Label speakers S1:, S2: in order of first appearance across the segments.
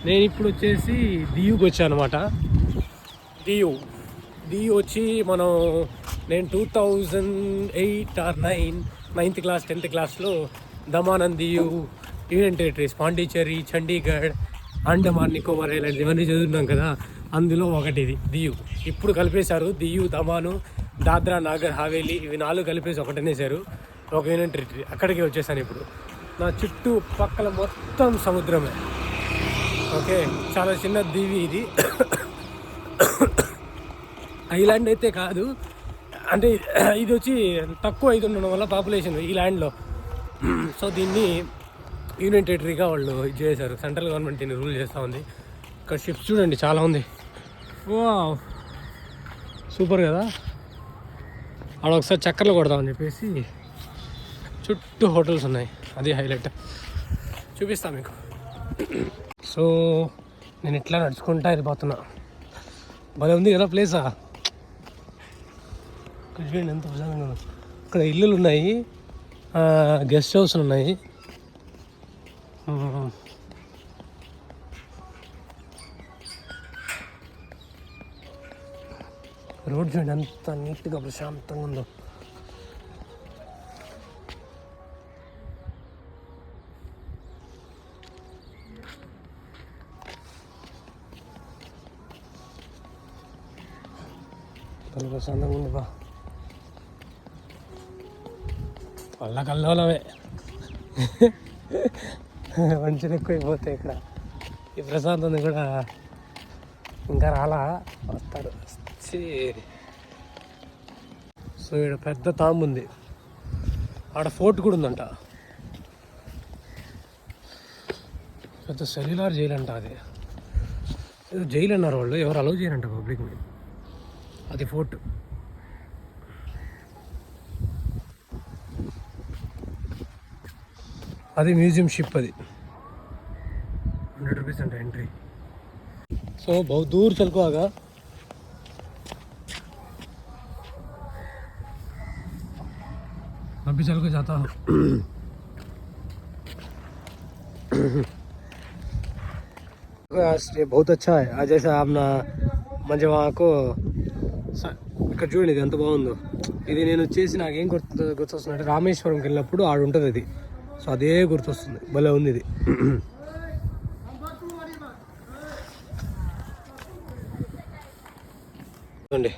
S1: నేను ఇప్పుడు వచ్చేసి దియూకి వచ్చాను అనమాట. దియూ వచ్చి నేను 2008 or 9th క్లాస్ 10th క్లాస్లో Daman and Diu, union territories, Pondicherry, Chandigarh, Andaman Nicobar islands ఇవన్నీ చదువుతున్నాం కదా. అందులో ఒకటి ఇది దియూ. ఇప్పుడు కలిపేశారు దియూ, దమాను, దాద్రా నాగర్ హవేలీ ఇవి 4 కలిపేసి ఒకటనేసారు, ఒక యూనియన్ టెరిటరీ. అక్కడికి వచ్చేసాను ఇప్పుడు. నా చుట్టూ పక్కల మొత్తం సముద్రమే. ఓకే, చాలా చిన్న దీవి ఇది. ఐలాండ్ అయితే కాదు, అంటే ఇది వచ్చి తక్కువ ఇది ఉండడం వల్ల పాపులేషన్ ఈ ల్యాండ్లో. సో దీన్ని యూనియన్ టెరిటరీగా వాళ్ళు ఇది చేశారు. సెంట్రల్ గవర్నమెంట్ దీన్ని రూల్ చేస్తూ ఉంది. ఇక్కడ షిప్స్ చూడండి చాలా ఉంది. వావ్, సూపర్ కదా. ఆడ ఒకసారి చక్కర్లు కొడదామని చెప్పేసి చుట్టూ హోటల్స్ ఉన్నాయి, అది హైలైట్. చూపిస్తాను మీకు. సో నేను ఇట్లా నడుచుకుంటా వెళ్ళిపోతున్నా. భలే ఉంది కదా ప్లేసా. చూడండి ఎంత ప్రశాంతంగా. ఇక్కడ ఇల్లులు ఉన్నాయి, గెస్ట్ హౌస్లు ఉన్నాయి. రోడ్ చూడండి ఎంత నీట్గా ప్రశాంతంగా ఉందో. ప్రశాంతంగా ఉంది బా. వల్ల కల్లోలమే మంచిగా ఎక్కువైపోతాయి ఇక్కడ. ఈ ప్రశాంతం కూడా ఇంకా రాలా, వస్తారు. సో ఇక్కడ పెద్ద తాము ఉంది, ఆడ ఫోర్ట్ కూడా ఉందంట. పెద్ద సెల్యులార్ జైలు అంట అది. ఏదో జైలు అన్నారు వాళ్ళు, ఎవరు అలౌ చేయరంట పబ్లిక్ని. అది ఫోర్ట్. అది మ్యూజియం షిప్, అది 100 rupees అంట ఎంట్రీ. సో बहुत दूर चल को आगा. अभी चल के जाता हूँ. बहुत अच्छा है. आज जैसे आप ना మంచి మాకు ఇక్కడ చూడండి ఇది ఎంత బాగుందో. ఇది నేను వచ్చేసి నాకేం గుర్తొస్తుందంటే రామేశ్వరంకి వెళ్ళినప్పుడు ఆడ ఉంటుంది అది. సో అదే గుర్తొస్తుంది, భలే ఉంది ఇది. చూడండి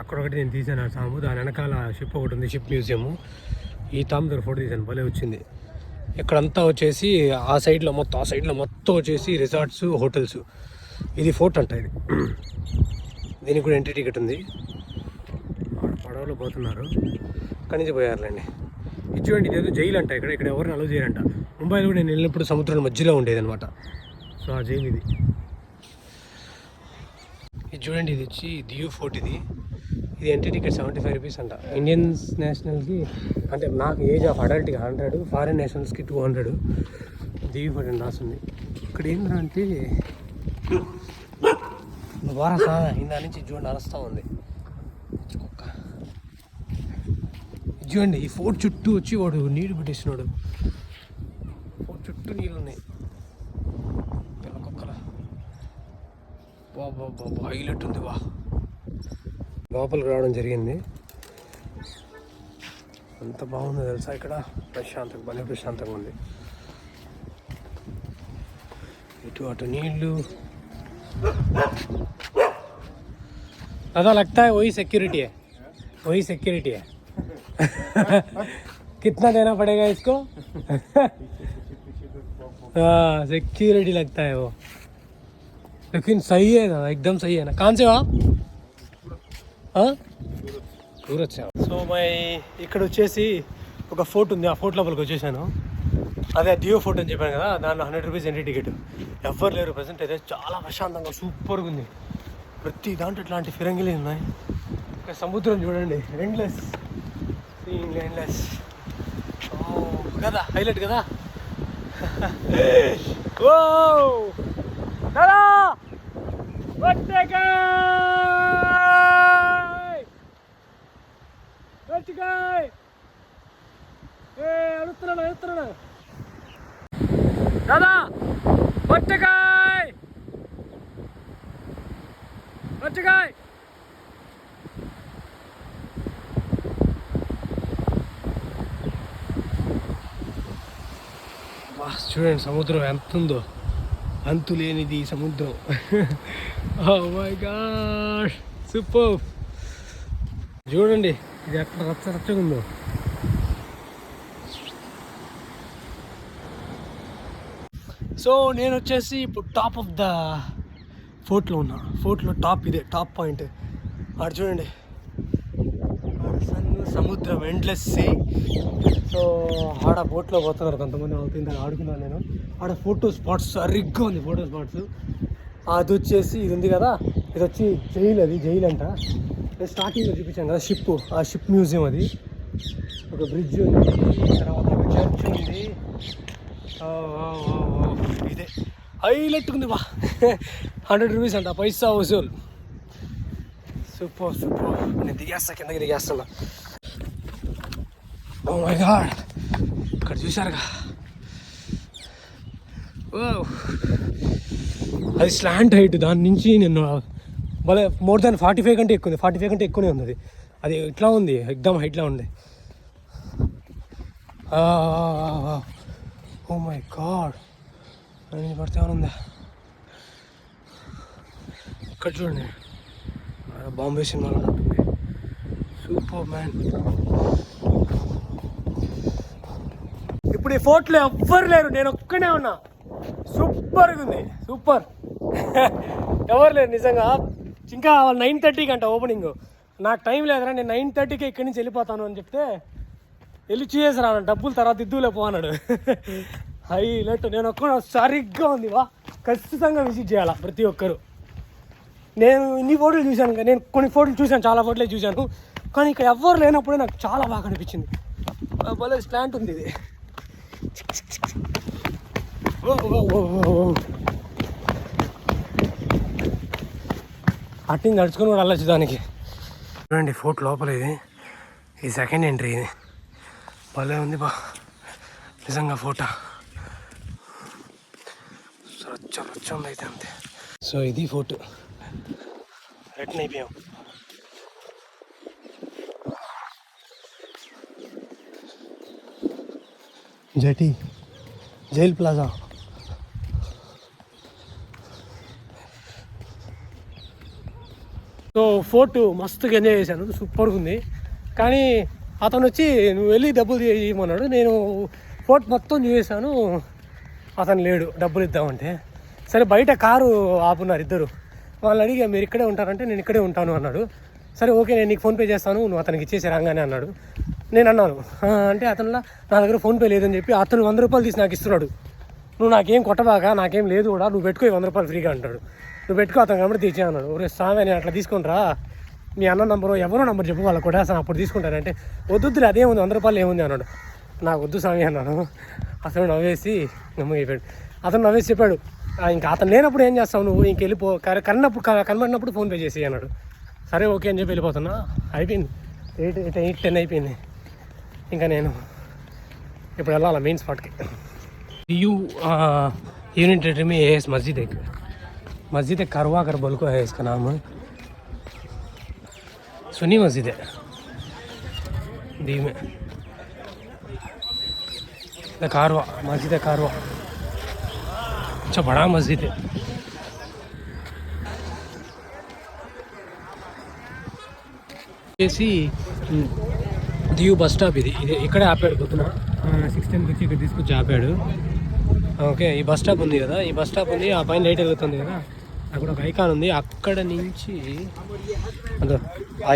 S1: అక్కడ ఒకటి నేను తీసాను ఆ తాము, దాని వెనకాల షిప్ ఒకటి ఉంది, షిప్ మ్యూజియము. ఈ తాము దగ్గర ఫోటో తీసాను, భలే వచ్చింది. ఇక్కడంతా వచ్చేసి ఆ సైడ్లో మొత్తం వచ్చేసి రిసార్ట్స్, హోటల్స్. ఇది ఫోర్ట్ అంట ఇది. దీనికి కూడా ఎంట్రీ టికెట్ ఉంది. పడవలో పోతున్నారు, అక్కడి నుంచి పోయారులేండి. ఇది చూడండి, ఇదేదో జైలు అంట. ఇక్కడ ఎవరిని అలౌ చేయరంట. ముంబైలో కూడా నేను వెళ్ళినప్పుడు సముద్రం మధ్యలో ఉండేది అనమాట. సో ఆ జైలు ఇది. ఇది చూడండి, ఇది వచ్చి దియూ ఫోర్ట్. ఇది ఎంట్రీ టికెట్ 75 rupees అంట. ఇండియన్స్ నేషనల్కి, అంటే నాకు ఏజ్ ఆఫ్ అడల్ట్కి 100, ఫారిన్ నేషనల్స్కి 200. దియూ ఫోర్ట్ అని రాస్తుంది. ఇక్కడ ఏంటంటే వారసా ఇందా నుంచి చూడండి అరస్తూ ఉంది కుక్క. చూడండి ఈ ఫోర్ట్ చుట్టూ వచ్చి వాడు నీళ్ళు పెట్టేసినాడు. ఫోర్ట్ చుట్టూ నీళ్ళు ఉన్నాయి. పిల్ల కుక్కల బాబా హైలైట్ ఉంది బా. లోపలికి రావడం జరిగింది. అంత బాగుంది తెలుసా. ఇక్కడ ప్రశాంతంగా, భలే ప్రశాంతంగా ఉంది. ఇటు అటు నీళ్ళు. दादा लगता है वही सिक्योरिटी है. कितना देना पड़ेगा इसको? हाँ सिक्योरिटी लगता है वो, लेकिन सही है ना, एकदम सही है ना. कहाँ से हो आप? हाँ सूरत से. సో మై ఇక్కడ వచ్చేసి ఒక ఫోర్ట్ ఉంది, ఆ ఫోర్ట్ లోపలికి వచ్చేసాను. అదే దియో ఫోర్ట్ అని చెప్పాను కదా, దాంట్లో 100 rupees ఎంట్రీ టికెట్. ఎవ్వరు లేరు ప్రజెంట్ అయితే. చాలా ప్రశాంతంగా సూపర్గా ఉంది. ప్రతి దాంట్లో ఇట్లాంటి ఫిరంగిలు ఉన్నాయి. ఇక్కడ సముద్రం చూడండి, ఎండ్లెస్ కదా, హైలైట్ కదా. ఓ దాదా దాదా పచ్చకాయ్ పచ్చకాయ్. చూడండి సముద్రం ఎంత ఉందో, అంతు లేనిది సముద్రం. Oh my God super. చూడండి ఇది ఎక్కడ రచ్చ రచ్చగా ఉందో. సో నేను వచ్చేసి ఇప్పుడు టాప్ ఆఫ్ ద ఫోర్ట్లో ఉన్నా. ఫోర్ట్లో టాప్ ఇదే, టాప్ పాయింట్. ఆడ చూడండి, సముద్రం ఎండ్లెస్ సీ. సో ఆడ బోట్లో పోతున్నారు కొంతమంది, అవుతుంది ఆడుకున్నాను నేను. ఆడ ఫోటో స్పాట్స్ సరిగ్గా ఉంది, ఫోటో స్పాట్స్. అది వచ్చేసి ఇది ఉంది కదా, ఇది వచ్చి జైలు, అది జైలు అంట. నేను స్టార్టింగ్లో చూపించాను కదా షిప్, ఆ షిప్ మ్యూజియం. అది ఒక బ్రిడ్జ్ ఉంది, తర్వాత ఒక చర్చ్ ఉంది. ఇదే హైలైట్ ఉంది బా. 100 రూపీస్ అంట, పైసా వసూల్. Super super. నేను దిగేస్తా, కిందకి దిగేస్తున్నా. ఓ మై గాడ్, ఇక్కడ చూసారుగా, అది స్లాంట్ హైట్. దాని నుంచి నేను భలే మోర్ దాన్ 45 కంటే ఎక్కువ ఉంది, 45 కంటే ఎక్కువనే ఉంది. అది ఇట్లా ఉంది, ఎక్దమ్ హైట్లా ఉంది. ఓ మై గాడ్, అని పడితే ఏమనుందా ఇక్కడ చూడండి, బాంబే సినిమాలో ఉంటుంది. Super man. ఇప్పుడు ఈ ఫోర్ట్లో ఎవ్వరు లేరు, నేను ఒక్కనే ఉన్నా. సూపర్గా ఉంది, సూపర్. ఎవరు లేరు నిజంగా. ఇంకా 9:30కి అంట ఓపెనింగ్. నాకు టైం లేదురా, నేను 9:30కి ఇక్కడి నుంచి వెళ్ళిపోతాను అని చెప్తే వెళ్ళి చూసేసి రాను, డబ్బులు తర్వాత ఇద్దులేపో అన్నాడు. హైలైట్. నేను ఒక్క సరిగ్గా ఉంది వా, ఖచ్చితంగా విజిట్ చేయాలా ప్రతి ఒక్కరు. నేను ఇన్ని ఫోటోలు చూశాను, నేను కొన్ని ఫోటోలు చూశాను, చాలా ఫోటోలే చూశాను, కానీ ఇక్కడ ఎవ్వరు లేనప్పుడే నాకు చాలా బాగా అనిపించింది. భలే ప్లాంట్ ఉంది ఇది. అట్టింగ్ నడుచుకుని కూడా వెళ్ళచ్చు దానికి. చూడండి ఫోర్ట్ లోపల ఇది, ఈ సెకండ్ ఎంట్రీ. ఇది భలే ఉంది బా నిజంగా. ఫోటో రచ్చ రచ్చ ఉంది అయితే అంతే. సో ఇది ఫోటో రిటర్న్ అయిపోయాం. జటి జైల్ ప్లాజా. సో ఫోర్ట్ మస్తుగా ఎంజాయ్ చేశాను, సూపర్గా ఉంది. కానీ అతను వచ్చి నువ్వు వెళ్ళి డబ్బులు ఇవ్వమన్నాడు. నేను ఫోర్ట్ మొత్తం చూసేసాను, అతను లేడు డబ్బులు ఇద్దామంటే. సరే బయట కారు ఆపున్నారు ఇద్దరు. వాళ్ళు అడిగా మీరు ఇక్కడే ఉంటారంటే నేను ఇక్కడే ఉంటాను అన్నాడు. సరే ఓకే నేను నీకు ఫోన్పే చేస్తాను, నువ్వు అతనికి ఇచ్చేసి రాగానే అన్నాడు. నేను అన్నాను అంటే అతనులా నా దగ్గర ఫోన్పే లేదని చెప్పి అతను 100 రూపాయలు తీసి నాకు ఇస్తున్నాడు. నువ్వు నాకేం కొట్టబాగా, నాకేం లేదు కూడా, నువ్వు పెట్టుకో 100 రూపాయలు ఫ్రీగా అంటాడు. నువ్వు పెట్టుకో, అతను కాబట్టి తెచ్చే అన్నాడు. ఒరే స్వామి నేను అట్లా తీసుకుంటారా, మీ అన్న నంబరు ఎవరో నంబర్ చెప్పు వాళ్ళకి కొట్టేస్తాను అప్పుడు తీసుకుంటానంటే, వద్దులే అదేముంది 100 రూపాయలు ఏముంది అన్నాడు. నాకు వద్దు స్వామి అన్నాను. అతను నవ్వేసి నమ్మగిపోయాడు. అతను నవ్వేసి చెప్పాడు, ఇంకా అతను లేనప్పుడు ఏం చేస్తావు నువ్వు, ఇంక వెళ్ళిపో, కనబడినప్పుడు ఫోన్పే చేసి అన్నాడు. సరే ఓకే అని చెప్పి వెళ్ళిపోతున్నా. అయిపోయింది 8-10 అయిపోయింది. ఇంకా నేను ఇప్పుడు వెళ్ళాలి మెయిన్ స్పాట్కి. यूनिट टेरेटरी में है मस्जिद है करवा कर बोल को है इसका नाम है। सुन्नी मस्जिद है दी में, कारवा मस्जिद है कारवा। अच्छा बड़ा मस्जिद है। दियू बस स्टाप इकड़े आपाడు పొద్దున 6:10 వచ్చి ఇక్కడ తీసుకొచ్చి ఆపాడు. ఓకే ఈ బస్ స్టాప్ ఉంది కదా, ఈ బస్ స్టాప్ ఉంది, ఆ పైన లైట్ వెలుగుతుంది కదా, అక్కడ ఒక ఐకాన్ ఉంది. అక్కడ నుంచి అదో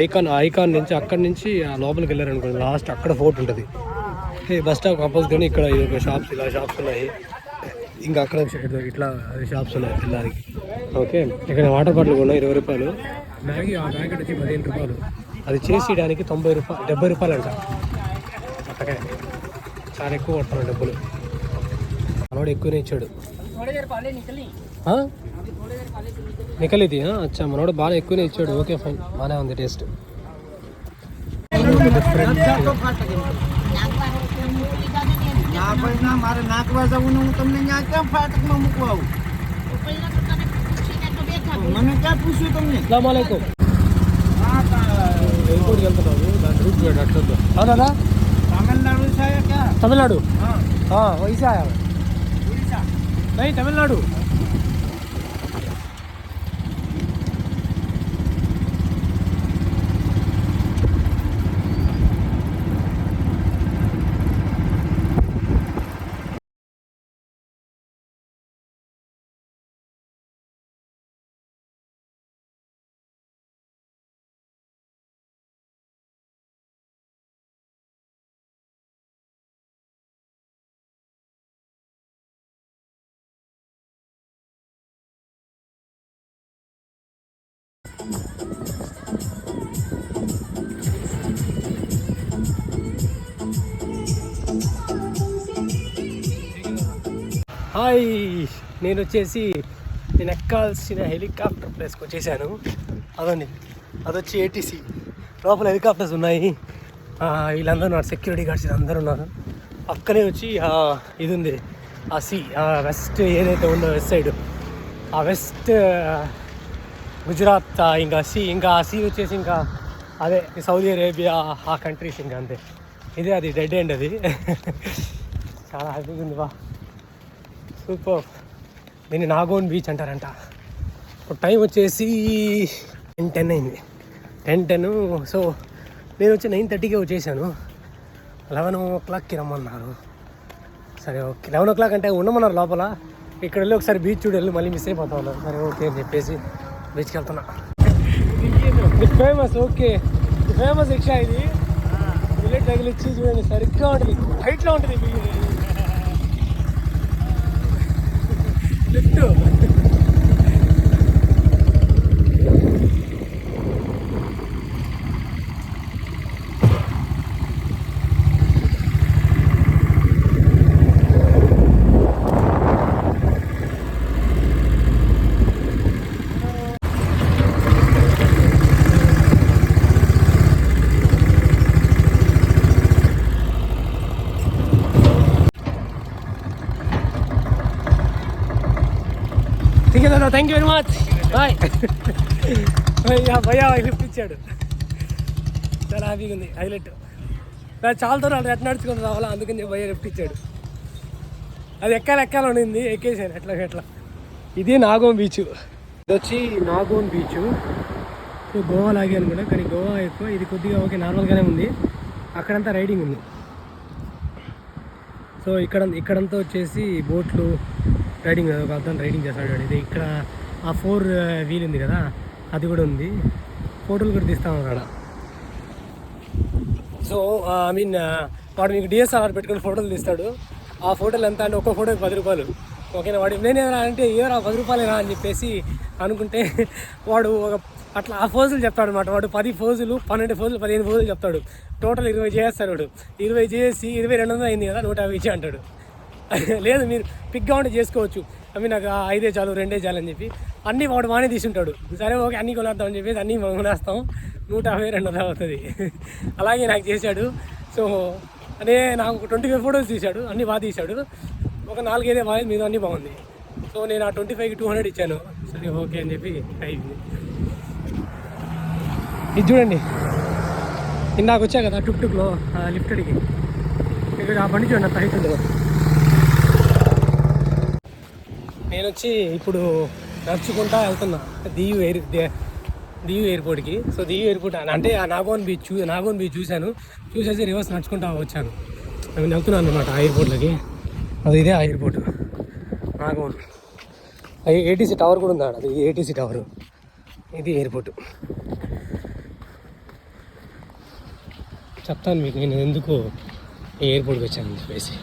S1: ఐకాన్ నుంచి అక్కడ నుంచి ఆ లోపలికి వెళ్ళారనుకోండి, లాస్ట్ అక్కడ ఫోర్ట్ ఉంటుంది. ఈ బస్ స్టాప్ ఆపోజిట్ అని ఇక్కడ ఇది ఒక షాప్స్, ఇలా షాప్స్ ఉన్నాయి. ఇంకా అక్కడ ఇట్లా షాప్స్ ఉన్నాయి పిల్లలకి. ఓకే ఇక్కడ వాటర్ బాటిల్ కూడా 20 రూపాయలు, మ్యాగీ ఆ ప్యాకెట్ వచ్చి 15 రూపాయలు. అది చేసేయడానికి 90 రూపాయలు 70 రూపాయలు అంట. అట్టకే చాలా ఎక్కువ పడుతున్నాడు డబ్బులు. మనోడు ఎక్కువనే ఇచ్చాడు. నికలిది అచ్చా, మనోడు బాగా ఎక్కువనే ఇచ్చాడు. ఓకే ఫైన్, బాగానే ఉంది టేస్ట్.
S2: ના મારે નાખવા જવું હું તમને ત્યાં કેમ ફાટકમાં મૂકવા આવું? મને ક્યાં પૂછ્યું તમને?
S1: అస్సలాము అలైకుం. ఎయిర్పోర్ట్కి వెళ్తున్నాము, దాని రూట్ చూడండి అట్లా దాదా.
S2: तमिलनाडु से आया क्या?
S1: तमिलनाडु?
S2: हाँ
S1: हाँ वहीं से आया मैं.
S2: उड़ीसा.
S1: नहीं तमिलनाडु. హాయ్, నేను ఎక్కాల్సిన హెలికాప్టర్ ప్లేస్కి వచ్చేసాను. అదండి, అదొచ్చి ఏటీసీ. లోపల హెలికాప్టర్స్ ఉన్నాయి. వీళ్ళందరూ ఉన్నారు, సెక్యూరిటీ గార్డ్స్ అందరూ ఉన్నారు. పక్కనే వచ్చి ఇది ఉంది, ఆ సీ, వెస్ట్ ఏదైతే ఉందో వెస్ట్ సైడ్, ఆ వెస్ట్ గుజరాత్, ఇంకా ఆ సీ వచ్చేసి ఇంకా అదే సౌదీ అరేబియా, ఆ కంట్రీస్ ఇంకా అంతే. ఇదే అది డెడ్ ఎండ్ అది. చాలా హ్యాపీగా ఉంది బా, సూపర్. దీన్ని నాగోన్ బీచ్ అంటారంట. ఇప్పుడు టైం వచ్చేసి 10:10 అయింది, 10:10. సో నేను వచ్చి 9:30కే వచ్చేసాను. 11 o'clockకి రమ్మన్నారు. సరే ఓకే, 11 o'clock అంటే ఉండమన్నారు లోపల. ఇక్కడ వెళ్ళి ఒకసారి బీచ్ చూడాలి, మళ్ళీ మిస్ అయిపోతా ఉన్నారు. సరే ఓకే అని చెప్పేసి బీచ్కి వెళ్తున్నా. ఇది ఫేమస్, ఓకే ఫేమస్ రిక్షా ఇది. బుల్లెట్ తగిలిచ్చి చూడండి, సరిగ్గా ఉంటుంది, హైట్లో ఉంటుంది లిఫ్ట్. ठीक है दादा, thank you very much, bye. భయ్యా లిఫ్ట్ ఇచ్చాడు, చాలా హ్యాపీగా ఉంది. హైలైట్, చాలా దూరం వాళ్ళు ఎట్లా నడుచుకుని రావాలా, అందుకని భయ్యా లిఫ్ట్ ఇచ్చాడు. అది ఎక్కాలి ఉండింది, ఎక్కేసాను ఎట్లా. ఇది నాగోన్ బీచ్. ఇది వచ్చి నాగోన్ బీచ్. సో గోవా లాగే అనుకుంటా, కానీ గోవా ఎక్కువ, ఇది కొద్దిగా ఓకే నార్మల్గానే ఉంది. అక్కడంతా రైడింగ్ ఉంది. సో ఇక్కడంతా వచ్చేసి బోట్లు రైడింగ్, ఒక అర్థం రైడింగ్ చేస్తాడు. ఇది ఇక్కడ ఆ 4 వీల్ ఉంది కదా, అది కూడా ఉంది. ఫోటోలు కూడా తీస్తాం అక్కడ. సో వాడు మీకు డిఎస్ఆర్ పెట్టుకుని ఫోటోలు తీస్తాడు. ఆ ఫోటోలు ఎంత అంటే ఒక్కో ఫోటోకి 10 రూపాయలు. ఓకేనా, వాడు నేనేరా అంటే ఏరా 10 రూపాయలేరా అని చెప్పేసి అనుకుంటే వాడు అట్లా ఆ ఫోజులు చెప్తాడు అనమాట. వాడు 10 ఫోజులు, 12 ఫోజులు, 15 ఫోజులు చెప్తాడు. టోటల్ 20 చేస్తాడు వాడు. 20 చేసి 2200 అయింది కదా, 150 ఇచ్చే అంటాడు. లేదు మీరు పిక్గా ఉంటే చేసుకోవచ్చు, నాకు 5 చాలు, 2 చాలు అని చెప్పి అన్నీ వాడు బాగానే తీసుంటాడు. సరే ఓకే అన్నీ కొనేద్దాం అని చెప్పేసి అన్నీ కొనేస్తాం. 150, 200 అవుతుంది. అలాగే నాకు చేశాడు. సో నాకు 25 ఫోటోస్ తీశాడు, అన్నీ బాగా తీశాడు. ఒక 4-5 బాగా, మీద అన్నీ బాగుంది. సో నేను ఆ 25కి 200 ఇచ్చాను. సరే ఓకే అని చెప్పి అయింది. ఇది చూడండి, ఇందాక వచ్చా కదా టుక్లో లిఫ్ట్ అడిగి, ఇక్కడ ఆ బండి చూడండి అంత హైట్ ఉందో. నేను వచ్చి ఇప్పుడు నడుచుకుంటా వెళ్తున్నా దియు ఎయిర్పోర్ట్కి. సో దియు ఎయిర్పోర్ట్ అంటే ఆ నాగోన్ బీచ్ చూసేసి రివర్స్ నడుచుకుంటా వచ్చాను. నేను వెళ్తున్నాను అనమాట ఆ ఎయిర్పోర్ట్లోకి. అది ఇదే ఆ ఎయిర్పోర్ట్ నాగోన్. ఏటీసీ టవర్ కూడా ఉంది, అది ఏటీసీ టవర్. ఇది ఎయిర్పోర్ట్. చెప్తాను మీకు నేను ఎందుకు ఈ ఎయిర్పోర్ట్కి వచ్చాను చెప్పేసి.